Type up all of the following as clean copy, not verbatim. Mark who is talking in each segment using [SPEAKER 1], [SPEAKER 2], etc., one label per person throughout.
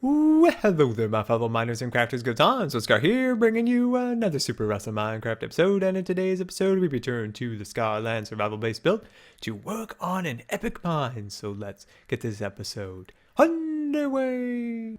[SPEAKER 1] Well, hello there, my fellow miners and crafters. GoodTimesWithScar here, bringing you another super awesome Minecraft episode. And in today's episode, we return to the Scarland survival base build to work on an epic mine. So let's get this episode underway.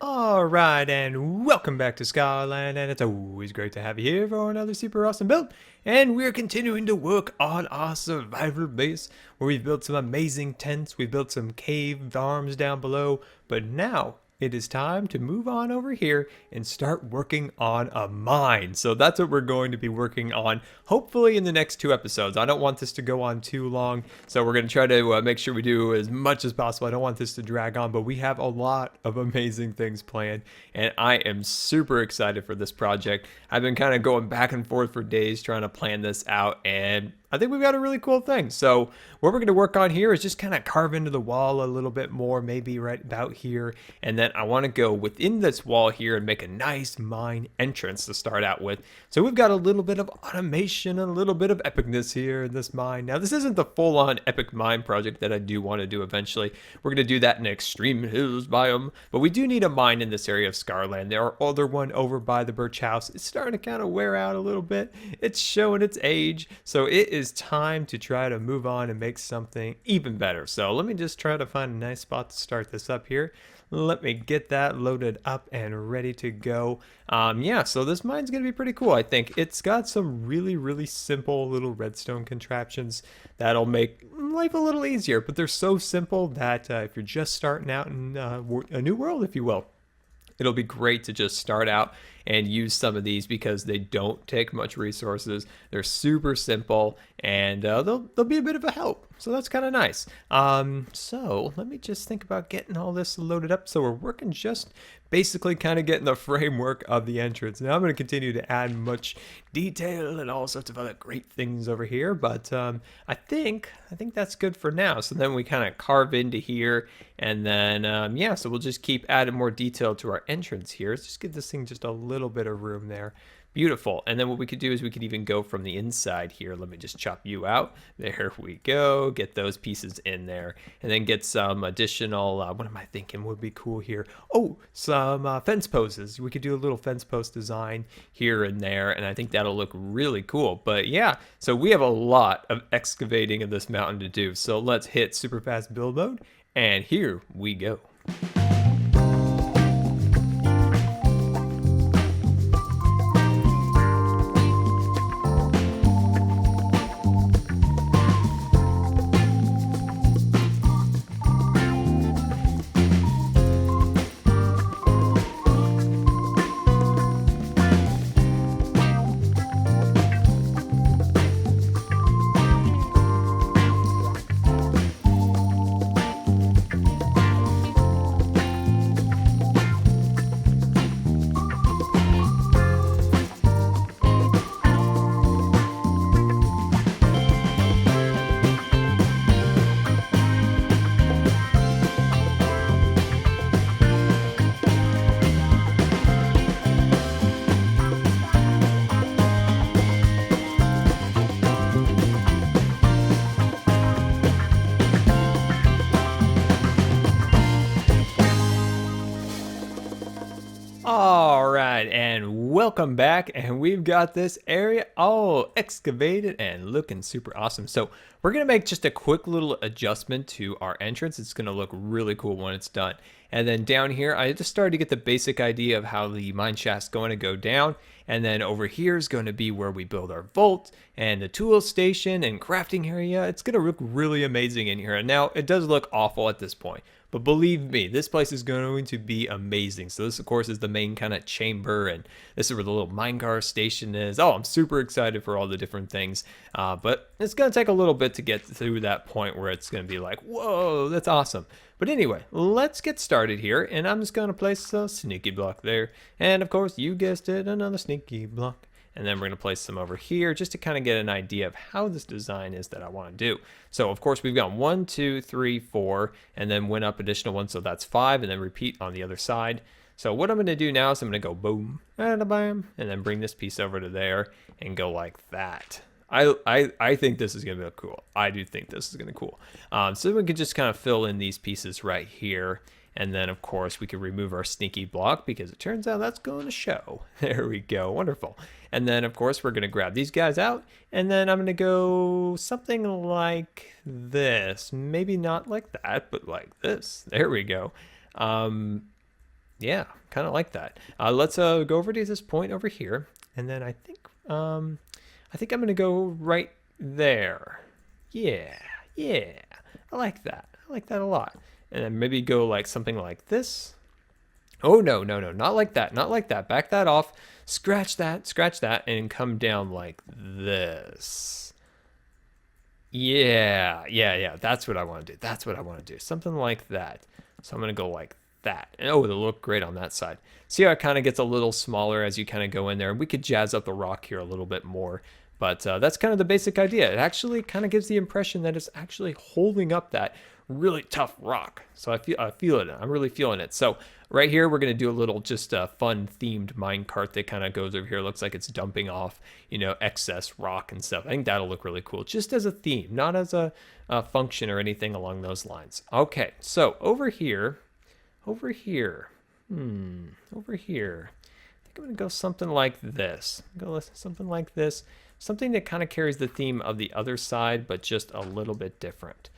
[SPEAKER 1] Alright, and welcome back to Scarland, and it's always great to have you here for another super awesome build. And we're continuing to work on our survival base, where we've built some amazing tents, we've built some cave farms down below, but now it is time to move on over here and start working on a mine. So that's what we're going to be working on, hopefully in the next 2 episodes. I don't want this to go on too long, so we're going to try to make sure we do as much as possible. I don't want this to drag on, but we have a lot of amazing things planned, and I am super excited for this project. I've been kind of going back and forth for days trying to plan this out, and I think we've got a really cool thing. So what we're going to work on here is just kind of carve into the wall a little bit more, maybe right about here. And then I want to go within this wall here and make a nice mine entrance to start out with. So we've got a little bit of automation and a little bit of epicness here in this mine. Now, this isn't the full-on epic mine project that I do want to do eventually. We're going to do that in Extreme Hills biome. But we do need a mine in this area of Scarland. There are other one over by the birch house. It's starting to kind of wear out a little bit. It's showing its age. So it is time to try to move on and make something even better. So let me just try to find a nice spot to start this up here. Let me get that loaded up and ready to go. Yeah, so this mine's gonna be pretty cool. I think it's got some really simple little redstone contraptions that'll make life a little easier, but they're so simple that if you're just starting out in a new world, if you will, it'll be great to just start out and use some of these because they don't take much resources. They're super simple, and they'll be a bit of a help. So that's kind of nice. So let me just think about getting all this loaded up. So we're working just basically kind of getting the framework of the entrance. Now I'm going to continue to add much detail and all sorts of other great things over here, but I think that's good for now. So then we kind of carve into here, and then yeah, so we'll just keep adding more detail to our entrance here. Let's just give this thing just a little bit of room there. Beautiful. And then what we could do is we could even go from the inside here. Let me just chop you out. There we go. Get those pieces in there. And then get some additional, what am I thinking would be cool here? Oh, some fence posts. We could do a little fence post design here and there. And I think that'll look really cool. But yeah, so we have a lot of excavating in this mountain to do. So let's hit super fast build mode. And here we go. Alright, and welcome back, and we've got this area all excavated and looking super awesome. So we're going to make just a quick little adjustment to our entrance. It's going to look really cool when it's done. And then down here, I just started to get the basic idea of how the mineshaft's going to go down. And then over here is going to be where we build our vault and the tool station and crafting area. It's going to look really amazing in here. And now it does look awful at this point, but believe me, this place is going to be amazing. So this, of course, is the main kind of chamber, and this is where the little minecart station is. Oh, I'm super excited for all the different things, but it's going to take a little bit to get through that point where it's going to be like, whoa, that's awesome. But anyway, let's get started here, and I'm just going to place a sneaky block there. And of course, you guessed it, another sneaky block. And then we're going to place some over here just to kind of get an idea of how this design is that I want to do. So of course we've got 1, 2, 3, 4, and then went up additional one, so that's 5, and then repeat on the other side. So what I'm going to do now is I'm going to go boom, and bam, and then bring this piece over to there and go like that. I think this is going to be cool. I do think this is going to be cool. So we can just kind of fill in these pieces right here. And then, of course, we can remove our sneaky block because it turns out that's going to show. There we go. Wonderful. And then, of course, we're going to grab these guys out. And then I'm going to go something like this. Maybe not like that, but like this. There we go. Yeah, kind of like that. Let's go over to this point over here. And then I think I'm going to go right there. Yeah. I like that. I like that a lot. And then maybe go like something like this. Oh, no, not like that. Not like that. Back that off. Scratch that, and come down like this. Yeah. That's what I want to do. Something like that. So I'm going to go like that. And oh, it'll look great on that side. See how it kind of gets a little smaller as you kind of go in there. We could jazz up the rock here a little bit more. But that's kind of the basic idea. It actually kind of gives the impression that it's actually holding up that really tough rock. So I feel it. I'm really feeling it. So right here, we're going to do a little just fun themed minecart that kind of goes over here. Looks like it's dumping off, excess rock and stuff. I think that'll look really cool just as a theme, not as a function or anything along those lines. Okay, so over here. I think I'm going to go something like this. Something that kind of carries the theme of the other side, but just a little bit different.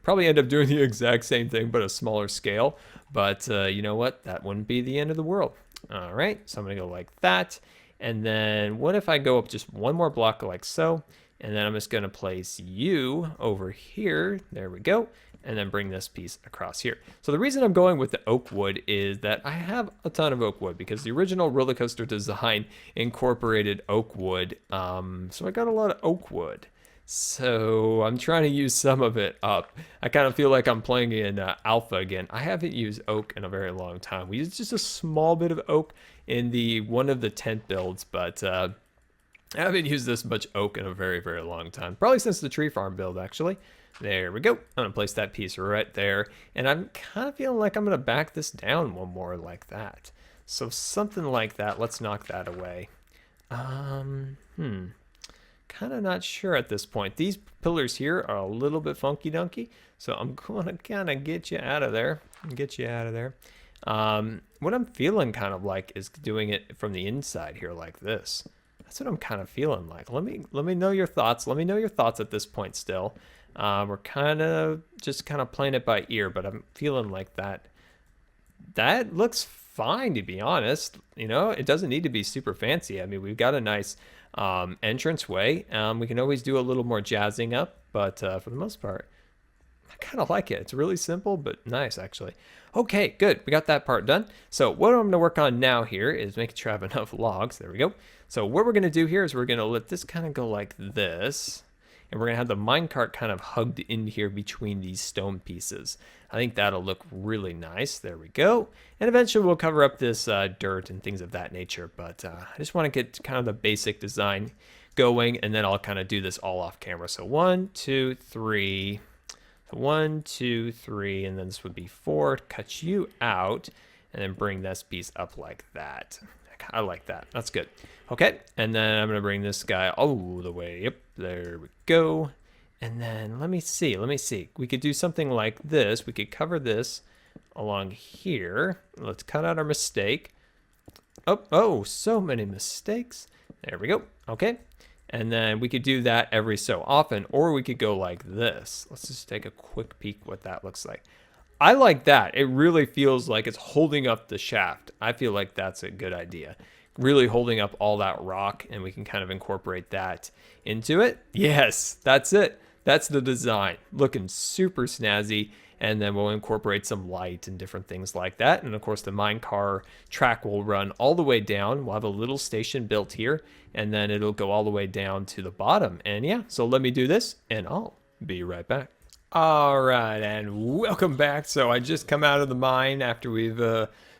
[SPEAKER 1] Probably end up doing the exact same thing, but a smaller scale. But you know what? That wouldn't be the end of the world. All right, so I'm going to go like that. And then what if I go up just one more block like so? And then I'm just going to place you over here. There we go. And then bring this piece across here. So the reason I'm going with the oak wood is that I have a ton of oak wood because the original roller coaster design incorporated oak wood. So I got a lot of oak wood. So I'm trying to use some of it up. I kind of feel like I'm playing in alpha again. I haven't used oak in a very long time. We used just a small bit of oak in one of the tent builds, but I haven't used this much oak in a very, very long time. Probably since the tree farm build, actually. There we go. I'm going to place that piece right there. And I'm kind of feeling like I'm going to back this down one more like that. So something like that. Let's knock that away. Kind of not sure at this point. These pillars here are a little bit funky dunky. So I'm going to kind of get you out of there. What I'm feeling kind of like is doing it from the inside here like this. That's what I'm kind of feeling like. Let me know your thoughts. Let me know your thoughts at this point still. We're kind of playing it by ear, but I'm feeling like that looks fine, to be honest. It doesn't need to be super fancy. I mean, we've got a nice entrance way. We can always do a little more jazzing up, but for the most part, I kind of like it. It's really simple, but nice, actually. Okay, good. We got that part done. So what I'm going to work on now here is making sure I have enough logs. There we go. So what we're going to do here is we're going to let this kind of go like this. And we're going to have the minecart kind of hugged in here between these stone pieces. I think that'll look really nice. There we go. And eventually we'll cover up this dirt and things of that nature. But I just want to get kind of the basic design going. And then I'll kind of do this all off camera. So 1, 2, 3. So 1, 2, 3. And then this would be 4. Cut you out. And then bring this piece up like that. I like that. That's good. Okay, and then I'm going to bring this guy all the way up. There we go. And then let me see. We could do something like this. We could cover this along here. Let's cut out our mistake. Oh, so many mistakes. There we go. Okay. And then we could do that every so often, or we could go like this. Let's just take a quick peek what that looks like. I like that. It really feels like it's holding up the shaft. I feel like that's a good idea. Really holding up all that rock, and we can kind of incorporate that into it. Yes, that's it. That's the design. Looking super snazzy. And then we'll incorporate some light and different things like that. And of course, the minecar track will run all the way down. We'll have a little station built here, and then it'll go all the way down to the bottom. And yeah, so let me do this, and I'll be right back. All right, and welcome back. So I just come out of the mine after we've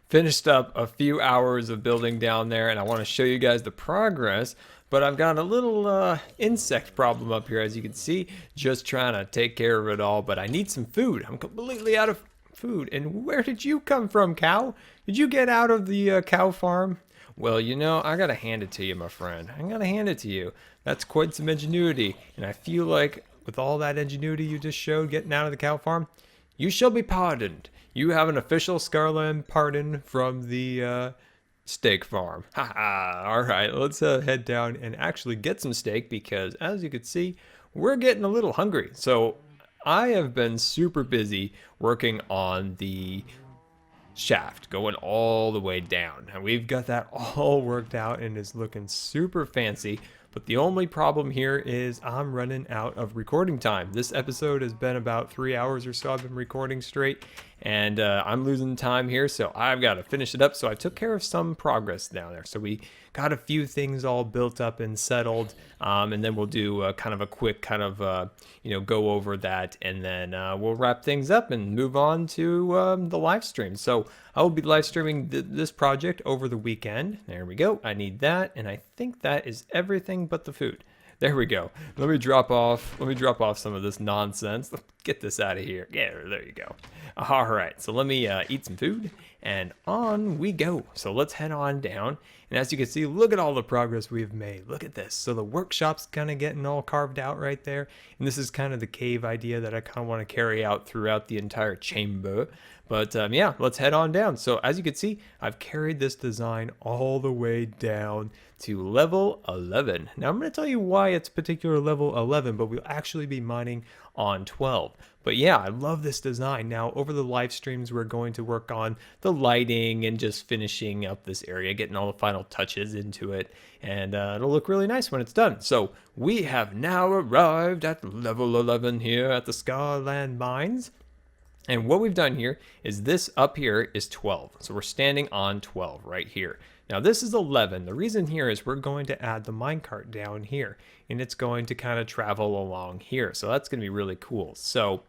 [SPEAKER 1] finished up a few hours of building down there, and I want to show you guys the progress. But I've got a little insect problem up here, as you can see, just trying to take care of it all. But I need some food. I'm completely out of food. And where did you come from, cow? Did you get out of the cow farm? Well, you know, I got to hand it to you, my friend. I got to hand it to you. That's quite some ingenuity. And I feel like with all that ingenuity you just showed getting out of the cow farm, You shall be pardoned. You have an official Scarland pardon from the steak farm. Haha. All right, let's head down and actually get some steak because, as you can see, we're getting a little hungry. So I have been super busy working on the shaft going all the way down, and we've got that all worked out and is looking super fancy. But the only problem here is I'm running out of recording time. This episode has been about 3 hours or so I've been recording straight, and I'm losing time here, so I've got to finish it up. So I took care of some progress down there. So we got a few things all built up and settled, and then we'll do kind of a quick kind of, go over that, and then we'll wrap things up and move on to the live stream. So I will be live streaming this project over the weekend. There we go. I need that, and I think that is everything but the food. There we go. Let me drop off some of this nonsense. Let's get this out of here. Yeah, there you go. All right, so let me eat some food, and on we go. So let's head on down. And as you can see, look at all the progress we've made. Look at this. So the workshop's kind of getting all carved out right there. And this is kind of the cave idea that I kind of want to carry out throughout the entire chamber. But yeah, let's head on down. So as you can see, I've carried this design all the way down to level 11. Now I'm going to tell you why it's particular level 11, but we'll actually be mining on 12. But yeah, I love this design. Now over the live streams, we're going to work on the lighting and just finishing up this area, getting all the final touches into it. And it'll look really nice when it's done. So we have now arrived at level 11 here at the Scarland Mines. And what we've done here is this up here is 12. So we're standing on 12 right here. Now this is 11. The reason here is we're going to add the minecart down here, and it's going to kind of travel along here. So that's going to be really cool. So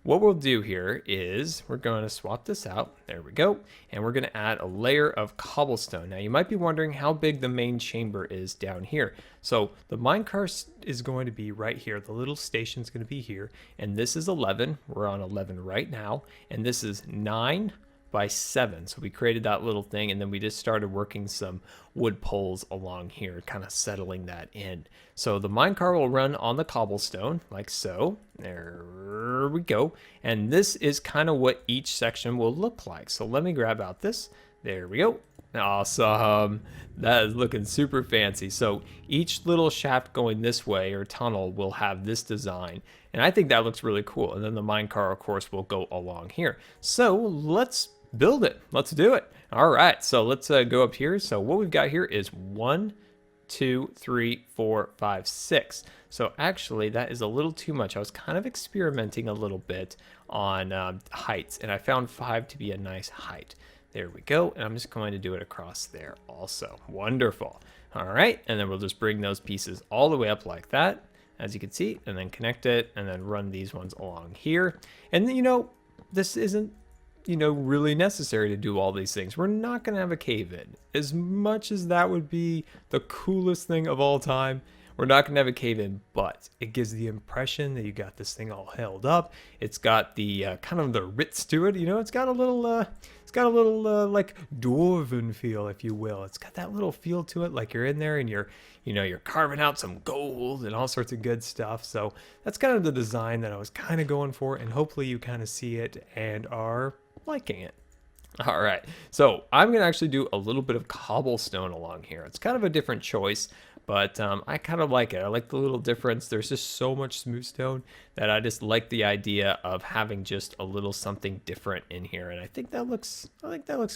[SPEAKER 1] what we'll do here is we're going to swap this out. There we go. And we're going to add a layer of cobblestone. Now you might be wondering how big the main chamber is down here. So the minecart is going to be right here. The little station is going to be here. And this is 11. We're on 11 right now. And this is 9 by 7. So we created that little thing, and then we just started working some wood poles along here, kind of settling that in. So the minecart will run on the cobblestone like so. There we go. And this is kind of what each section will look like. So let me grab out this. There we go. Awesome. That is looking super fancy. So each little shaft going this way or tunnel will have this design. And I think that looks really cool. And then the minecart, of course, will go along here. So let's build it. Let's do it. All right. So let's go up here. So what we've got here is 1, 2, 3, 4, 5, 6. So actually that is a little too much. I was kind of experimenting a little bit on heights, and I found 5 to be a nice height. There we go. And I'm just going to do it across there also. Wonderful. All right. And then we'll just bring those pieces all the way up like that, as you can see, and then connect it and then run these ones along here. And then, this isn't, really necessary to do all these things. We're not going to have a cave in. As much as that would be the coolest thing of all time, we're not going to have a cave in, but it gives the impression that you got this thing all held up. It's got the kind of the ritz to it. It's got a little like dwarven feel, if you will. It's got that little feel to it, like you're in there and you're carving out some gold and all sorts of good stuff. So that's kind of the design that I was kind of going for, and hopefully you kind of see it and are liking it. All right, so I'm gonna actually do a little bit of cobblestone along here. It's kind of a different choice, but I kind of like it. I like the little difference. There's just so much smooth stone that I just like the idea of having just a little something different in here, and I think that looks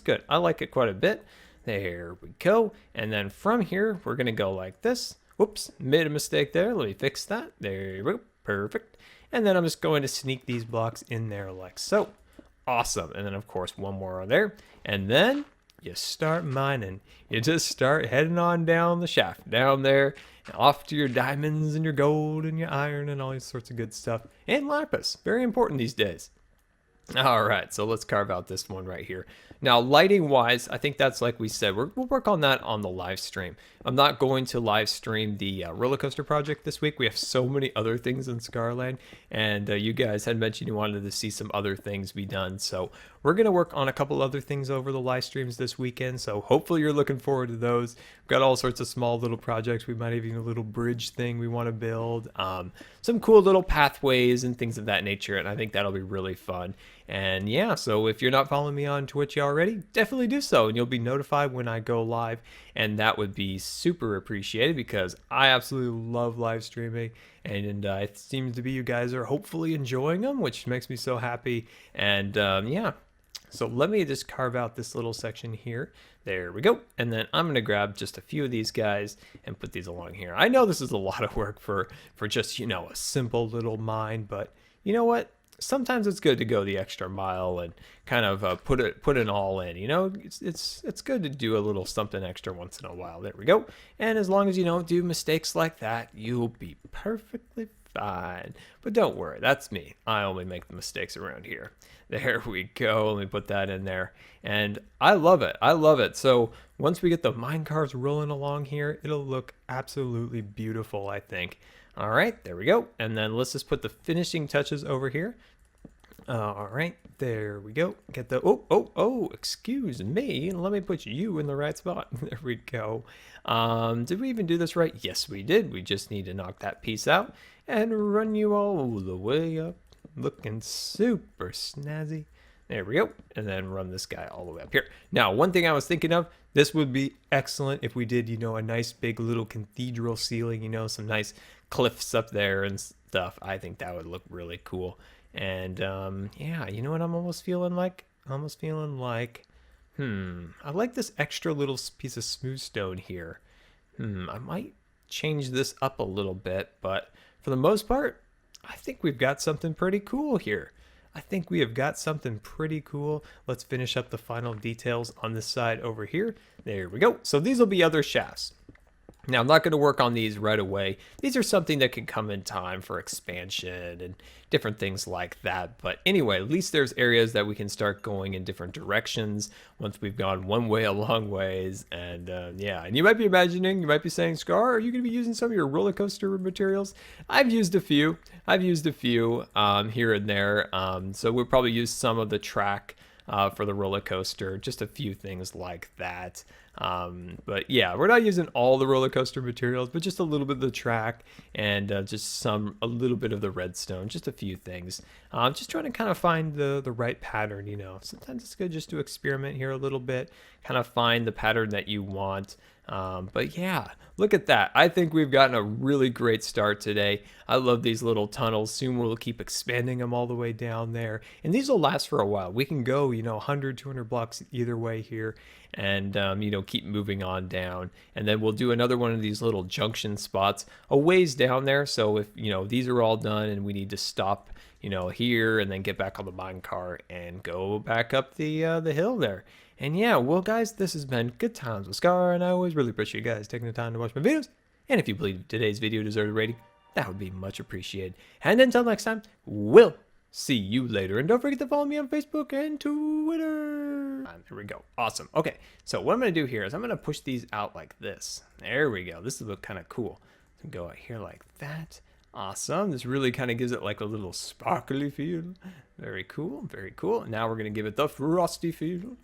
[SPEAKER 1] good. I like it quite a bit. There we go. And then from here, we're gonna go like this. Whoops, made a mistake there. Let me fix that. There we go, perfect. And then I'm just going to sneak these blocks in there like so. Awesome. And then of course one more on there, and then you start mining. You just start heading on down the shaft down there, and off to your diamonds and your gold and your iron and all these sorts of good stuff, and lapis, very important these days. All right, so let's carve out this one right here. Now, lighting wise, I think that's like we said, we'll work on that on the live stream. I'm not going to live stream the roller coaster project this week. We have so many other things in Scarland, and you guys had mentioned you wanted to see some other things be done. So we're going to work on a couple other things over the live streams this weekend. So hopefully you're looking forward to those. We've got all sorts of small little projects. We might have even a little bridge thing we want to build. Some cool little pathways and things of that nature, and I think that'll be really fun. And yeah, so if you're not following me on Twitch already, definitely do so, and you'll be notified when I go live. And that would be super appreciated because I absolutely love live streaming, and it seems to be you guys are hopefully enjoying them, which makes me so happy. And yeah. So let me just carve out this little section here. There we go. And then I'm going to grab just a few of these guys and put these along here. I know this is a lot of work for just, you know, a simple little mine, but you know what? Sometimes it's good to go the extra mile and kind of put it all in. You know, it's good to do a little something extra once in a while. There we go. And as long as you don't do mistakes like that, you'll be perfectly fine. But don't worry, that's me. I only make the mistakes around here. There we go. Let me put that in there. And I love it. I love it. So once we get the minecarts rolling along here, it'll look absolutely beautiful, I think. All right, there we go. And then let's just put the finishing touches over here. All right, there we go. Get the, oh, excuse me. Let me put you in the right spot. There we go. Did we even do this right? Yes, we did. We just need to knock that piece out and run you all the way up. Looking super snazzy. There we go. And then run this guy all the way up here. Now, one thing I was thinking of, this would be excellent if we did, you know, a nice big little cathedral ceiling, you know, some nice cliffs up there and stuff. I think that would look really cool. And yeah, you know what I'm almost feeling like? I like this extra little piece of smooth stone here. I might change this up a little bit, but for the most part, I think we've got something pretty cool here. Let's finish up the final details on this side over here. There we go. So these will be other shafts. Now, I'm not going to work on these right away. These are something that can come in time for expansion and different things like that. But anyway, at least there's areas that we can start going in different directions once we've gone one way a long ways. And yeah, and you might be saying, Scar, are you going to be using some of your roller coaster materials? I've used a few here and there. So we'll probably use some of the track for the roller coaster, just a few things like that. But yeah, we're not using all the roller coaster materials, but just a little bit of the track and just a little bit of the redstone, just a few things. Just trying to kind of find the right pattern, you know. Sometimes it's good just to experiment here a little bit, kind of find the pattern that you want. But yeah, look at that. I think we've gotten a really great start today. I love these little tunnels. Soon we'll keep expanding them all the way down there. And these will last for a while. We can go, you know, 100, 200 blocks either way here and, you know, keep moving on down. And then we'll do another one of these little junction spots a ways down there. So if, you know, these are all done and we need to stop, you know, here and then get back on the minecart and go back up the hill there. And yeah, well guys, this has been Good Times with Scar, and I always really appreciate you guys taking the time to watch my videos. And if you believe today's video deserved a rating, that would be much appreciated. And until next time, we'll see you later. And don't forget to follow me on Facebook and Twitter. There we go. Awesome. Okay, so what I'm going to do here is I'm going to push these out like this. There we go. This will look kind of cool. So go out here like that. Awesome. This really kind of gives it like a little sparkly feel. Very cool. Very cool. Now we're going to give it the frosty feel.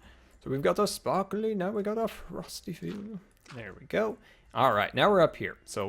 [SPEAKER 1] So we've got the sparkly, now we got a frosty feel. There we go. All right, now we're up here. So